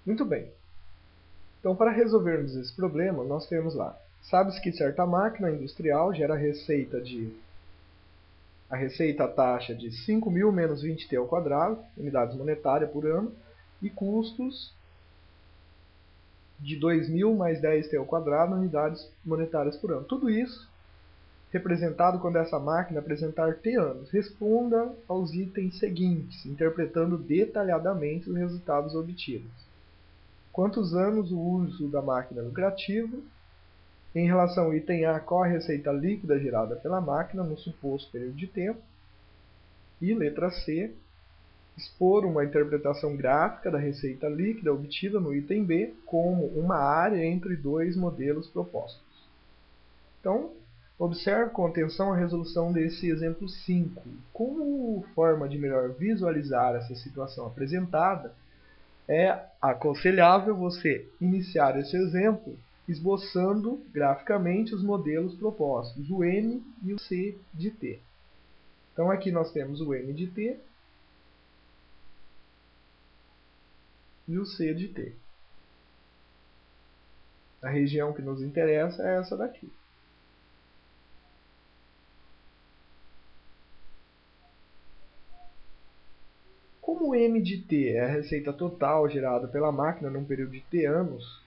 Muito bem. Então, para resolvermos esse problema, nós temos lá. Sabe-se que certa máquina industrial gera a taxa de 5.000 menos 20t ao quadrado, unidades monetárias por ano, e custos de 2.000 mais 10t ao quadrado, unidades monetárias por ano. Tudo isso representado quando essa máquina apresentar t anos. Responda aos itens seguintes, interpretando detalhadamente os resultados obtidos. Quantos anos o uso da máquina é lucrativo? Em relação ao item A, qual a receita líquida gerada pela máquina no suposto período de tempo? E letra C, expor uma interpretação gráfica da receita líquida obtida no item B como uma área entre dois modelos propostos. Então, observe com atenção a resolução desse exemplo 5. Como forma de melhor visualizar essa situação apresentada, é aconselhável você iniciar esse exemplo esboçando graficamente os modelos propostos, o M e o C de T. Então aqui nós temos o M de T e o C de T. A região que nos interessa é essa daqui. Como o M de T é a receita total gerada pela máquina num período de T anos,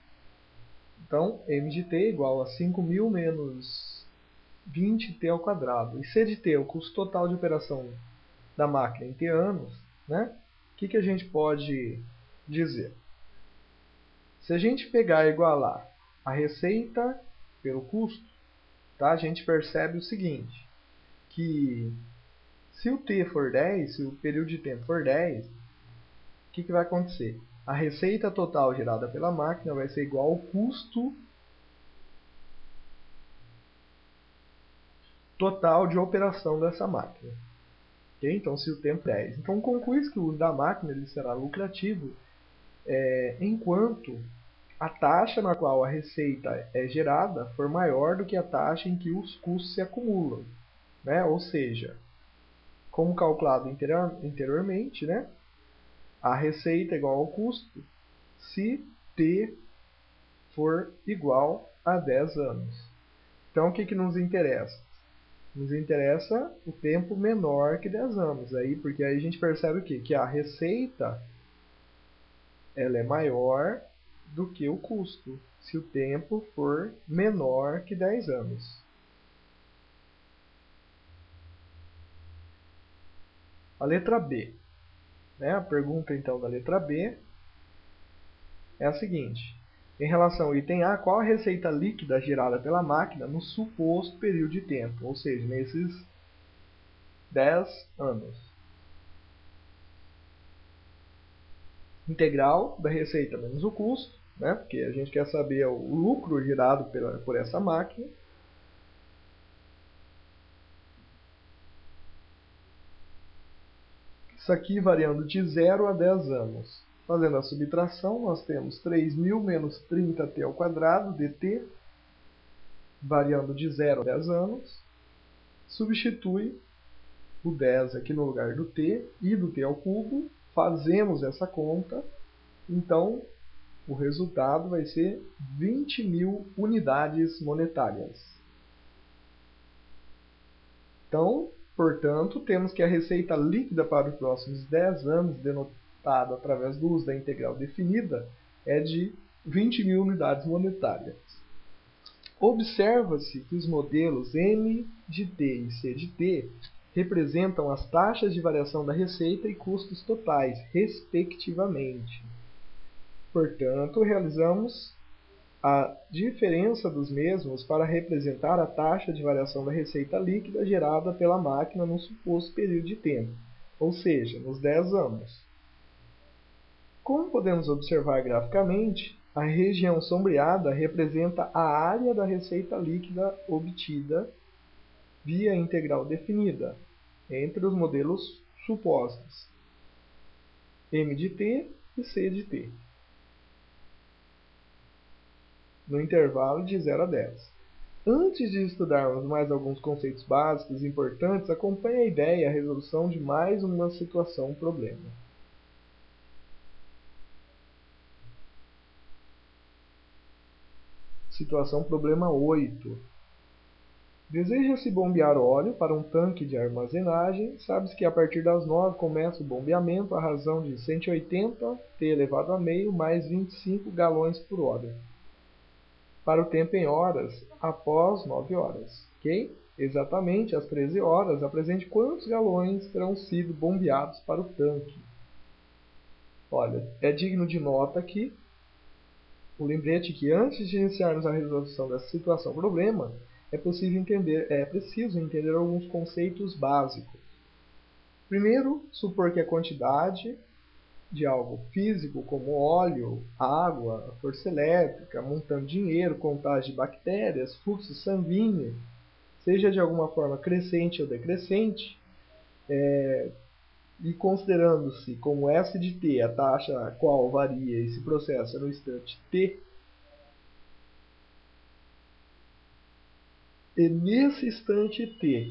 então M de T é igual a 5.000 menos 20t ao quadrado. E C de T é o custo total de operação da máquina em T anos, né? O que a gente pode dizer? Se a gente pegar e igualar a receita pelo custo, tá? A gente percebe o seguinte, que se o t for 10, se o período de tempo for 10, o que vai acontecer? A receita total gerada pela máquina vai ser igual ao custo total de operação dessa máquina. Okay? Então, se o tempo é 10. Então, conclui que o uso da máquina ele será lucrativo enquanto a taxa na qual a receita é gerada for maior do que a taxa em que os custos se acumulam. Né? Ou seja, como calculado anteriormente, né? A receita é igual ao custo se t for igual a 10 anos. Então, o que nos interessa? Nos interessa o tempo menor que 10 anos. Aí, porque aí a gente percebe o quê? Que a receita ela é maior do que o custo, se o tempo for menor que 10 anos. A letra B. Né? A pergunta, então, da letra B é a seguinte. Em relação ao item A, qual a receita líquida gerada pela máquina no suposto período de tempo? Ou seja, nesses 10 anos. Integral da receita menos o custo, né? Porque a gente quer saber o lucro gerado por essa máquina. Isso aqui variando de 0 a 10 anos. Fazendo a subtração, nós temos 3.000 menos 30t ao quadrado dt, variando de 0 a 10 anos. Substitui o 10 aqui no lugar do t e do t ao cubo. Fazemos essa conta. Então, o resultado vai ser 20.000 unidades monetárias. Então, portanto, temos que a receita líquida para os próximos 10 anos, denotada através do uso da integral definida, é de 20.000 unidades monetárias. Observa-se que os modelos M de T e C de T representam as taxas de variação da receita e custos totais, respectivamente. Portanto, realizamos a diferença dos mesmos para representar a taxa de variação da receita líquida gerada pela máquina no suposto período de tempo, ou seja, nos 10 anos. Como podemos observar graficamente, a região sombreada representa a área da receita líquida obtida via integral definida entre os modelos supostos M de T e C de T, no intervalo de 0 a 10. Antes de estudarmos mais alguns conceitos básicos importantes, acompanhe a ideia e a resolução de mais uma situação problema. Situação problema 8. Deseja-se bombear óleo para um tanque de armazenagem. Sabe-se que a partir das 9 começa o bombeamento à razão de 180 T elevado a meio mais 25 galões por hora. Para o tempo em horas, após 9 horas. Ok? Exatamente às 13 horas, apresente quantos galões terão sido bombeados para o tanque. Olha, é digno de nota aqui o lembrete que antes de iniciarmos a resolução dessa situação-problema, é preciso entender alguns conceitos básicos. Primeiro, supor que a quantidade de algo físico, como óleo, água, força elétrica, montante de dinheiro, contagem de bactérias, fluxo sanguíneo, seja de alguma forma crescente ou decrescente, e considerando-se como S de t a taxa a qual varia esse processo no instante t, e nesse instante t,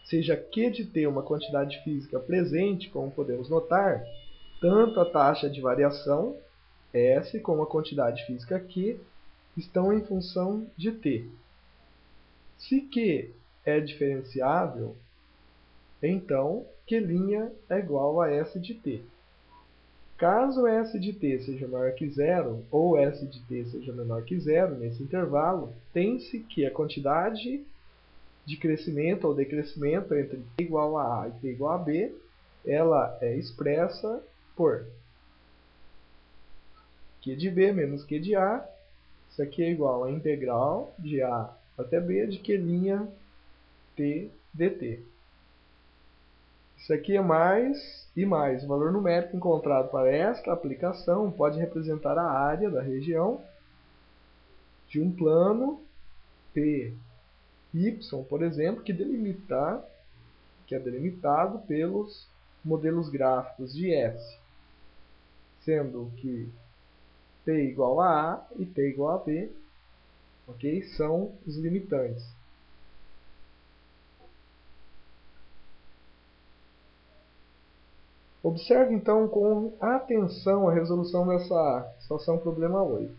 seja Q de t uma quantidade física presente, como podemos notar, tanto a taxa de variação, S, como a quantidade física Q, estão em função de t. Se Q é diferenciável, então Q' é igual a S de t. Caso S de t seja maior que zero, ou S de t seja menor que zero, nesse intervalo, tem-se que a quantidade de crescimento ou decrescimento entre t igual a e t igual a b, ela é expressa por Q de b menos Q de a. Isso aqui é igual a integral de a até b de Q' t dt. Isso aqui é mais e mais. O valor numérico encontrado para esta aplicação pode representar a área da região de um plano P, Y, por exemplo, que é delimitado pelos modelos gráficos de S, sendo que t igual a A e t igual a B, ok? São os limitantes. Observe então com atenção a resolução dessa situação problema 8.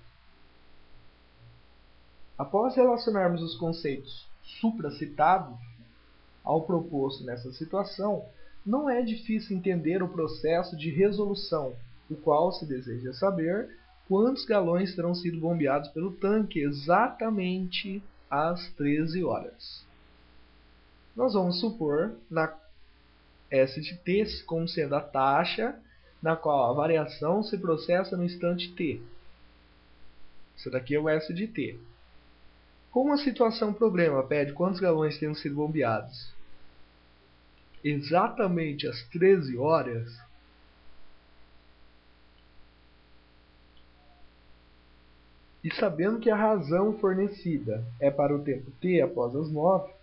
Após relacionarmos os conceitos supracitados ao proposto nessa situação, não é difícil entender o processo de resolução, o qual se deseja saber quantos galões terão sido bombeados pelo tanque exatamente às 13 horas. Nós vamos supor na S de t como sendo a taxa na qual a variação se processa no instante t. Isso daqui é o S de t. Como a situação problema pede quantos galões tenham sido bombeados exatamente às 13 horas, e sabendo que a razão fornecida é para o tempo t após as 9,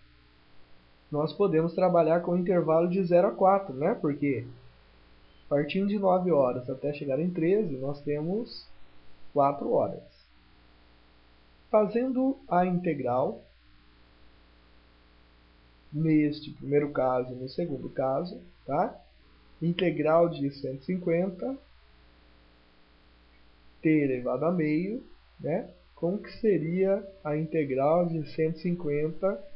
nós podemos trabalhar com um intervalo de 0 a 4, né? Porque partindo de 9 horas até chegar em 13, nós temos 4 horas. Fazendo a integral, neste primeiro caso e no segundo caso, tá? Integral de 150 t elevado a meio, né? Como que seria a integral de 150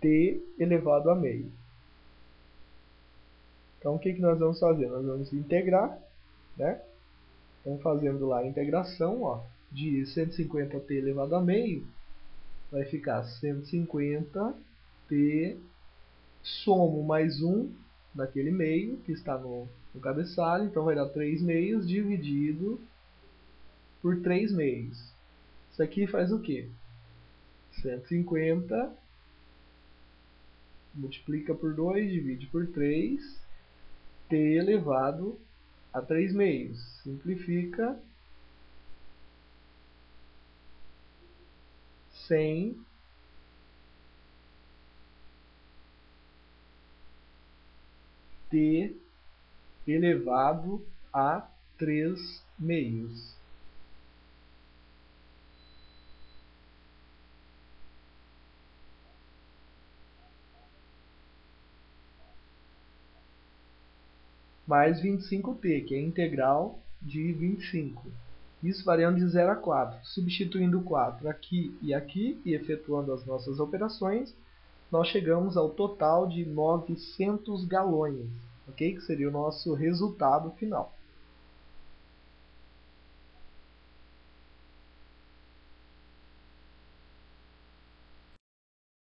t elevado a meio? Então, o que nós vamos fazer? Nós vamos integrar, né? Então, fazendo lá a integração, ó, de 150t elevado a meio, vai ficar 150t, somo mais 1 naquele meio, que está no cabeçalho, então vai dar 3 meios dividido por 3 meios. Isso aqui faz o quê? 150 multiplica por 2, divide por 3, t elevado a 3 meios. Simplifica 100 t elevado a 3 meios. Mais 25t, que é a integral de 25. Isso variando de 0 a 4. Substituindo 4 aqui e efetuando as nossas operações, nós chegamos ao total de 900 galões, ok? Que seria o nosso resultado final.